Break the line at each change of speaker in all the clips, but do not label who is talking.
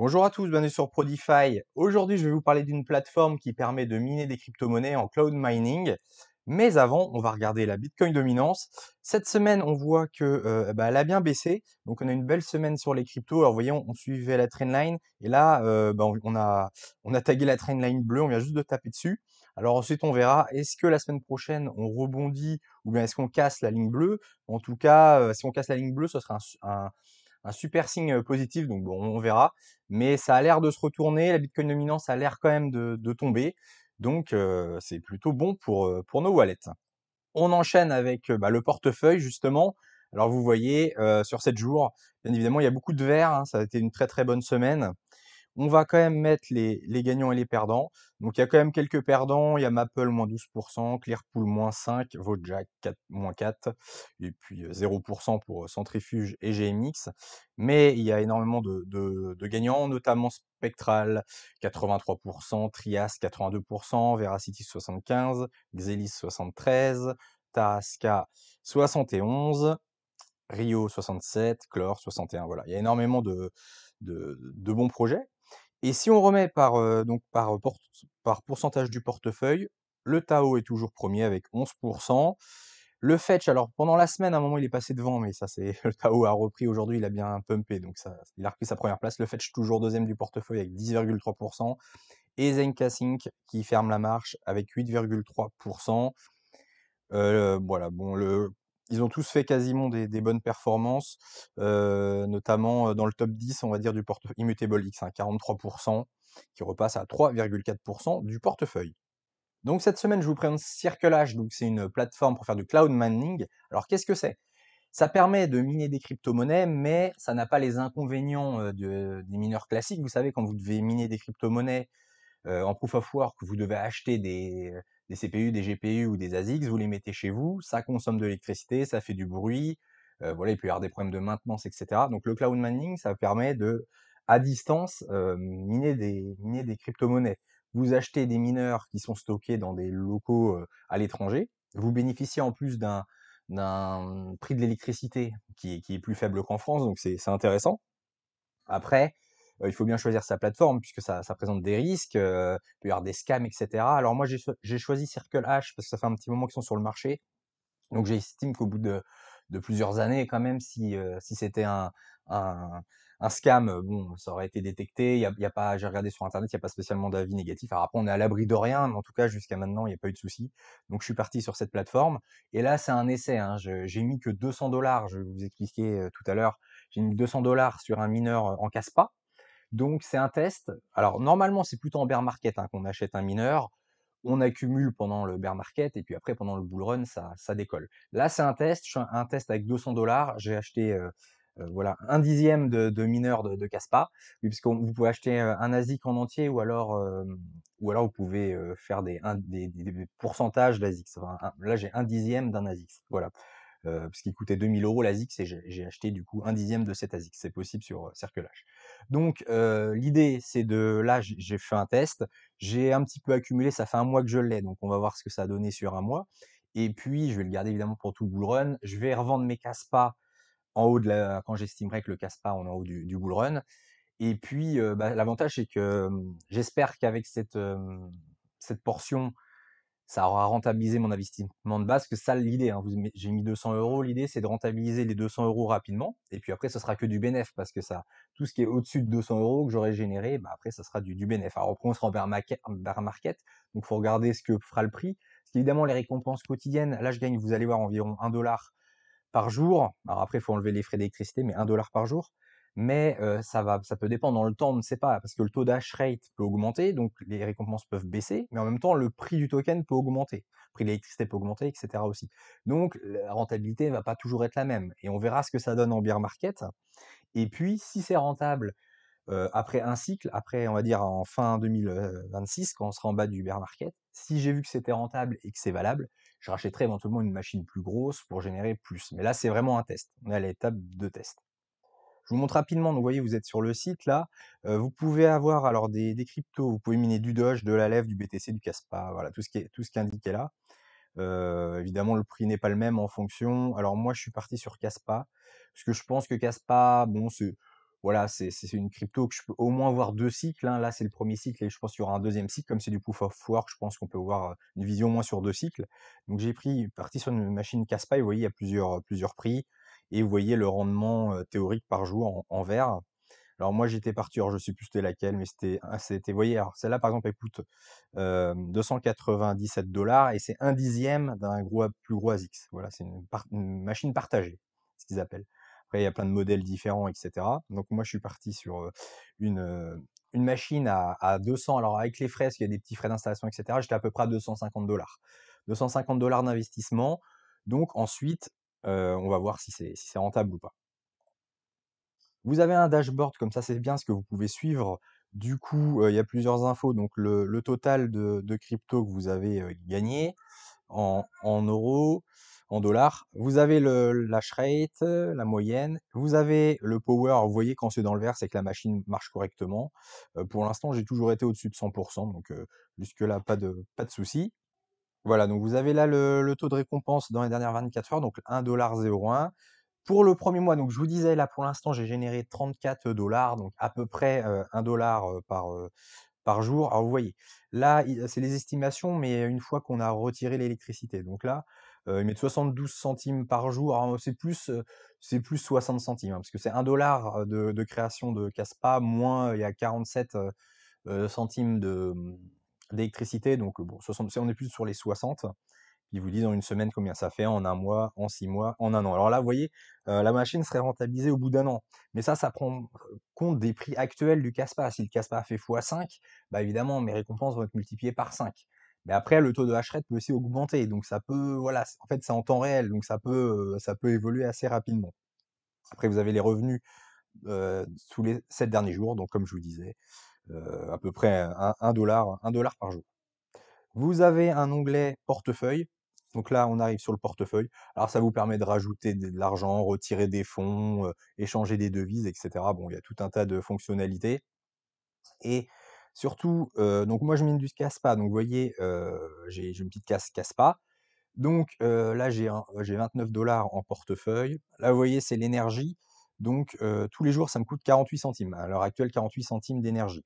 Bonjour à tous, bienvenue sur Prodify. Aujourd'hui, je vais vous parler d'une plateforme qui permet de miner des crypto-monnaies en cloud mining. Mais avant, on va regarder la Bitcoin dominance. Cette semaine, on voit que elle a bien baissé. Donc, on a une belle semaine sur les cryptos. Alors, vous voyez, on suivait la trendline. Et là, on a tagué la trendline bleue. On vient juste de taper dessus. Alors ensuite, on verra, est-ce que la semaine prochaine, on rebondit ou bien est-ce qu'on casse la ligne bleue? En tout cas, si on casse la ligne bleue, ce sera un super signe positif. Donc, bon, on verra, mais ça a l'air de se retourner. La Bitcoin dominance a l'air quand même de tomber. Donc, c'est plutôt bon pour nos wallets. On enchaîne avec le portefeuille, justement. Alors, vous voyez, sur 7 jours, bien évidemment, il y a beaucoup de vert, hein. Ça a été une très très bonne semaine. On va quand même mettre les gagnants et les perdants. Donc, il y a quand même quelques perdants. Il y a Maple, moins 12%, Clearpool, moins 5%, Vojack, moins 4%, et puis 0% pour Centrifuge et GMX. Mais il y a énormément de gagnants, notamment Spectral, 83%, Trias, 82%, Veracity, 75%, Xelis, 73%, Tarasca, 71%, Rio, 67%, Chlore, 61%. Voilà, il y a énormément de bons projets. Et si on remet par pourcentage du portefeuille, le Tao est toujours premier avec 11%. Le Fetch, alors pendant la semaine, à un moment, il est passé devant, mais ça, c'est le Tao a repris aujourd'hui, il a bien pumpé, donc ça, il a repris sa première place. Le Fetch, toujours deuxième du portefeuille avec 10,3%. Et Zenka Sync qui ferme la marche avec 8,3%. Voilà, bon, ils ont tous fait quasiment des bonnes performances, notamment dans le top 10, on va dire, du portefeuille Immutable X, hein, 43%, qui repasse à 3,4% du portefeuille. Donc cette semaine, je vous présente Circlehashes, donc c'est une plateforme pour faire du cloud mining. Alors qu'est-ce que c'est? Ça permet de miner des crypto-monnaies, mais ça n'a pas les inconvénients des mineurs classiques. Vous savez, quand vous devez miner des crypto-monnaies, en proof of work, vous devez acheter des CPU, des GPU ou des ASICs, vous les mettez chez vous, ça consomme de l'électricité, ça fait du bruit, voilà, il peut y avoir des problèmes de maintenance, etc. Donc le cloud mining, ça permet de, à distance, miner des crypto-monnaies. Vous achetez des mineurs qui sont stockés dans des locaux à l'étranger, vous bénéficiez en plus d'un prix de l'électricité qui est plus faible qu'en France, donc c'est intéressant. Après, il faut bien choisir sa plateforme puisque ça présente des risques, il peut y avoir des scams, et cetera. Alors moi, j'ai choisi Circlehash parce que ça fait un petit moment qu'ils sont sur le marché. Donc j'estime qu'au bout de plusieurs années quand même, si c'était un un scam, bon, ça aurait été détecté. Il y a pas j'ai regardé sur internet, il y a pas spécialement d'avis négatifs. Alors après, on est à l'abri de rien, mais en tout cas, jusqu'à maintenant, il y a pas eu de souci. Donc je suis parti sur cette plateforme et là, c'est un essai, hein. Je J'ai mis que 200 $, je vais vous expliquer, tout à l'heure. J'ai mis 200 $ sur un mineur, en Kaspa. Donc c'est un test. Alors normalement, c'est plutôt en bear market, hein, qu'on achète un mineur. On accumule pendant le bear market et puis après pendant le bull run, ça décolle. Là, c'est un test, un test avec 200 $. J'ai acheté voilà, un dixième de mineur de Kaspa, oui, puisque vous pouvez acheter un ASIC en entier ou alors vous pouvez faire des pourcentages d'ASIC. Enfin, là, j'ai un dixième d'un ASIC. Voilà. Parce qu'il coûtait 2000 € l'ASIC, et j'ai acheté du coup un dixième de cet ASIC. C'est possible sur Circlehashes. Donc l'idée, c'est là, j'ai fait un test, j'ai un petit peu accumulé, ça fait un mois que je l'ai, donc on va voir ce que ça a donné sur un mois. Et puis, je vais le garder évidemment pour tout le bull run. Je vais revendre mes Kaspa en haut quand j'estimerai que le Kaspa on est en haut du bull run. Et puis, l'avantage, c'est que j'espère qu'avec cette portion, ça aura rentabilisé mon investissement de base, que ça l'idée, hein, j'ai mis 200 €. L'idée, c'est de rentabiliser les 200 € rapidement, et puis après, ce sera que du bénéf, parce que ça, tout ce qui est au-dessus de 200 € que j'aurai généré, après, ça sera du bénéf. Alors après, on sera en bear market, donc faut regarder ce que fera le prix. Parce qu'évidemment, les récompenses quotidiennes, là, je gagne, vous allez voir, environ 1 $ par jour. Alors après, il faut enlever les frais d'électricité, mais 1 $ par jour. Mais ça peut dépendre dans le temps, on ne sait pas, parce que le taux d'hash rate peut augmenter, donc les récompenses peuvent baisser, mais en même temps, le prix du token peut augmenter. Le prix de l'électricité peut augmenter, etc. aussi. Donc la rentabilité ne va pas toujours être la même. Et on verra ce que ça donne en bear market. Et puis, si c'est rentable après un cycle, après, on va dire en fin 2026, quand on sera en bas du bear market, si j'ai vu que c'était rentable et que c'est valable, je rachèterai éventuellement une machine plus grosse pour générer plus. Mais là, c'est vraiment un test. On est à l'étape de test. Je vous montre rapidement, donc vous voyez, vous êtes sur le site là. Vous pouvez avoir alors des cryptos, vous pouvez miner du Doge, de la Lève, du BTC, du Kaspa, voilà, tout ce qui est indiqué là. Évidemment, le prix n'est pas le même en fonction. Alors moi, je suis parti sur Kaspa, parce que je pense que Kaspa, bon, voilà, c'est une crypto que je peux au moins voir 2 cycles, hein. Là, c'est le premier cycle et je pense qu'il y aura un deuxième cycle. Comme c'est du proof of work, je pense qu'on peut voir, une vision au moins sur 2 cycles. Donc j'ai parti sur une machine Kaspa et vous voyez, il y a plusieurs prix et vous voyez le rendement, théorique par jour en vert. Alors moi, j'étais parti, alors je sais plus c'était laquelle, mais vous voyez, alors celle-là, par exemple, elle coûte 297 $ et c'est un dixième d'un plus gros ASICS. Voilà, c'est une machine partagée, ce qu'ils appellent. Après, il y a plein de modèles différents, etc. Donc moi, je suis parti sur une, euh, une machine à 200, alors avec les frais, parce qu'il y a des petits frais d'installation, etc. J'étais à peu près à 250 $. 250 $ d'investissement. Donc ensuite, on va voir si c'est rentable ou pas. Vous avez un dashboard comme ça, c'est bien parce que vous pouvez suivre. Du coup, il y a plusieurs infos. Donc, le total de crypto que vous avez gagné en euros, en dollars. Vous avez l'hash rate, la moyenne. Vous avez le power. Alors, vous voyez, quand c'est dans le vert, c'est que la machine marche correctement. Pour l'instant, j'ai toujours été au-dessus de 100%. Donc, jusque-là, pas de souci. Voilà, donc vous avez là le taux de récompense dans les dernières 24 heures, donc 1,01 $. Pour le premier mois, donc je vous disais, là pour l'instant, j'ai généré 34 $, donc à peu près 1 $ par jour. Alors vous voyez, là, c'est les estimations, mais une fois qu'on a retiré l'électricité. Donc là, ils mettent 72 centimes par jour. Alors, c'est plus 60 centimes, hein, parce que c'est 1 $ de création de Caspa, moins il y a 47 centimes d'électricité. Donc bon, 60, on est plus sur les 60. Ils vous disent en une semaine combien ça fait, en un mois, en 6 mois, en un an. Alors là, vous voyez, la machine serait rentabilisée au bout d'un an. Mais ça prend compte des prix actuels du Caspa. Si le Caspa fait x5, bah évidemment, mes récompenses vont être multipliées par 5. Mais après, le taux de hash rate peut aussi augmenter. Donc ça peut, voilà, en fait, c'est en temps réel. Donc ça peut évoluer assez rapidement. Après, vous avez les revenus tous les 7 derniers jours. Donc comme je vous disais, à peu près 1 $ par jour. Vous avez un onglet portefeuille. Donc là, on arrive sur le portefeuille. Alors, ça vous permet de rajouter de l'argent, retirer des fonds, échanger des devises, etc. Bon, il y a tout un tas de fonctionnalités. Et surtout, donc moi, je mine du Caspa. Donc, vous voyez, j'ai une petite casse Caspa. Donc là, j'ai 29 $ en portefeuille. Là, vous voyez, c'est l'énergie. Donc, tous les jours, ça me coûte 48 centimes. À l'heure actuelle, 48 centimes d'énergie.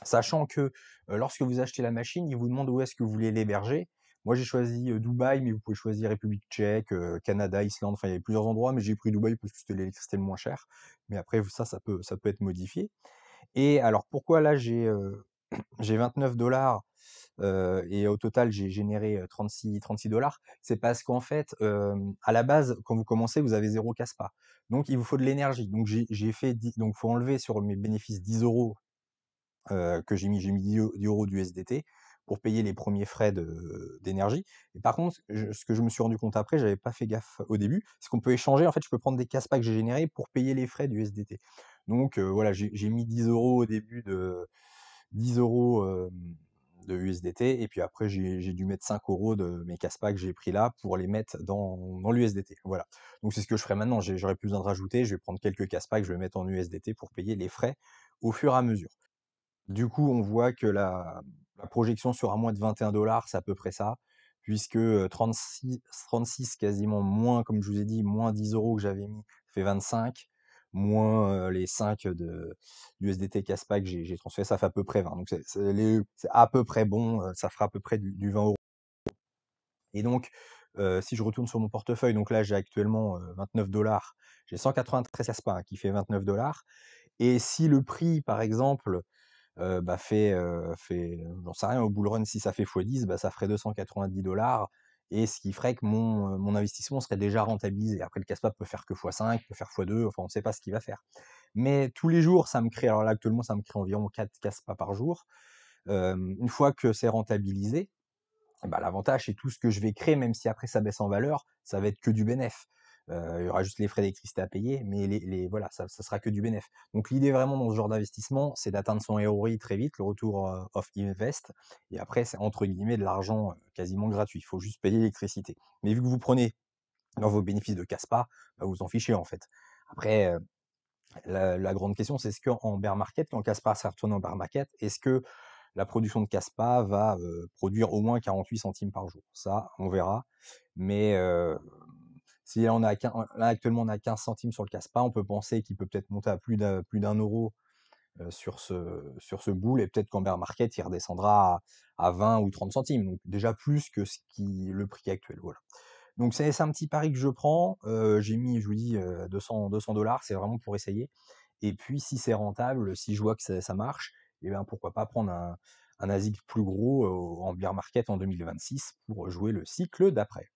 Sachant que lorsque vous achetez la machine, il vous demande où est-ce que vous voulez l'héberger. Moi, j'ai choisi Dubaï, mais vous pouvez choisir République tchèque, Canada, Islande, enfin, il y avait plusieurs endroits, mais j'ai pris Dubaï parce que c'était l'électricité le moins cher. Mais après, ça peut être modifié. Et alors, pourquoi là, j'ai 29 $ et au total, j'ai généré 36 $? C'est parce qu'en fait, à la base, quand vous commencez, vous avez 0 Caspa. Donc, il vous faut de l'énergie. Donc, donc, il faut enlever sur mes bénéfices 10 € que j'ai mis 10 € d'USDT pour payer les premiers frais d'énergie. Et par contre, ce que je me suis rendu compte après, j'avais pas fait gaffe au début, c'est qu'on peut échanger. En fait, je peux prendre des Caspa que j'ai générés pour payer les frais d'USDT. Donc voilà, j'ai mis 10 € au début, 10 € de USDT, et puis après j'ai dû mettre 5 € de mes Caspa que j'ai pris là pour les mettre dans l'USDT. Voilà. Donc c'est ce que je ferai maintenant. J'aurais plus besoin de rajouter. Je vais prendre quelques Caspa que je vais mettre en USDT pour payer les frais au fur et à mesure. Du coup, on voit que la projection sera moins de 21 $, c'est à peu près ça, puisque 36 quasiment moins, comme je vous ai dit, moins 10 € que j'avais mis, fait 25, moins les 5 d'USDT Caspa que j'ai transféré, ça fait à peu près 20. Donc c'est à peu près bon, ça fera à peu près du 20 €. Et donc, si je retourne sur mon portefeuille, donc là j'ai actuellement 29 $, j'ai 193 Caspa, hein, qui fait 29 $. Et si le prix, par exemple, bah, j'en sais rien, au bull run, si ça fait x10, bah, ça ferait 290 $, et ce qui ferait que mon investissement serait déjà rentabilisé. Après, le Caspa peut faire que x5, peut faire x2, enfin, on ne sait pas ce qu'il va faire. Mais tous les jours, ça me crée, alors là, actuellement, ça me crée environ 4 Caspa par jour. Une fois que c'est rentabilisé, bah, l'avantage, c'est tout ce que je vais créer, même si après ça baisse en valeur, ça va être que du bénéf. Il y aura juste les frais d'électricité à payer, mais voilà, ça sera que du bénéf. Donc l'idée vraiment dans ce genre d'investissement, c'est d'atteindre son ROI très vite, le retour of invest, et après c'est entre guillemets de l'argent quasiment gratuit. Il faut juste payer l'électricité. Mais vu que vous prenez dans vos bénéfices de Caspa, bah, vous en fichez en fait. Après, la grande question, c'est est-ce qu'en bear market, quand Caspar s'est retourné en bear market, est-ce que la production de Caspa va produire au moins 48 centimes par jour? Ça, on verra. Mais Si là, là, actuellement, on a 15 centimes sur le Caspa, on peut penser qu'il peut peut-être monter à plus d'un euro sur ce boule, et peut-être qu'en bear market, il redescendra à 20 ou 30 centimes. Donc déjà plus que le prix actuel. Voilà. Donc c'est un petit pari que je prends. J'ai mis, je vous dis, 200 $. C'est vraiment pour essayer. Et puis si c'est rentable, si je vois que ça marche, et ben pourquoi pas prendre un ASIC plus gros en bear market en 2026 pour jouer le cycle d'après.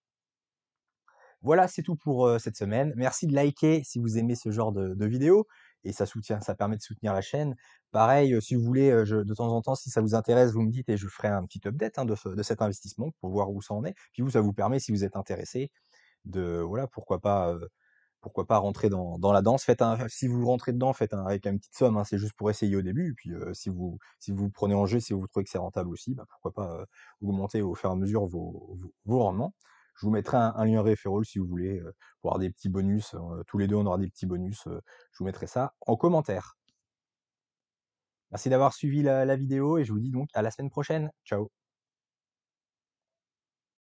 Voilà, c'est tout pour cette semaine. Merci de liker si vous aimez ce genre de vidéos, et ça permet de soutenir la chaîne. Pareil, si vous voulez, de temps en temps, si ça vous intéresse, vous me dites et je ferai un petit update, hein, de cet investissement pour voir où ça en est. Puis vous, ça vous permet, si vous êtes intéressé, voilà, pourquoi pas rentrer dans la danse. Si vous rentrez dedans, faites avec une petite somme, hein, c'est juste pour essayer au début. Et puis si vous prenez en jeu, si vous trouvez que c'est rentable aussi, bah, pourquoi pas augmenter au fur et à mesure vos rendements. Je vous mettrai un lien referral si vous voulez, pour avoir des petits bonus. Tous les deux, on aura des petits bonus. Je vous mettrai ça en commentaire. Merci d'avoir suivi la vidéo, et je vous dis donc à la semaine prochaine. Ciao.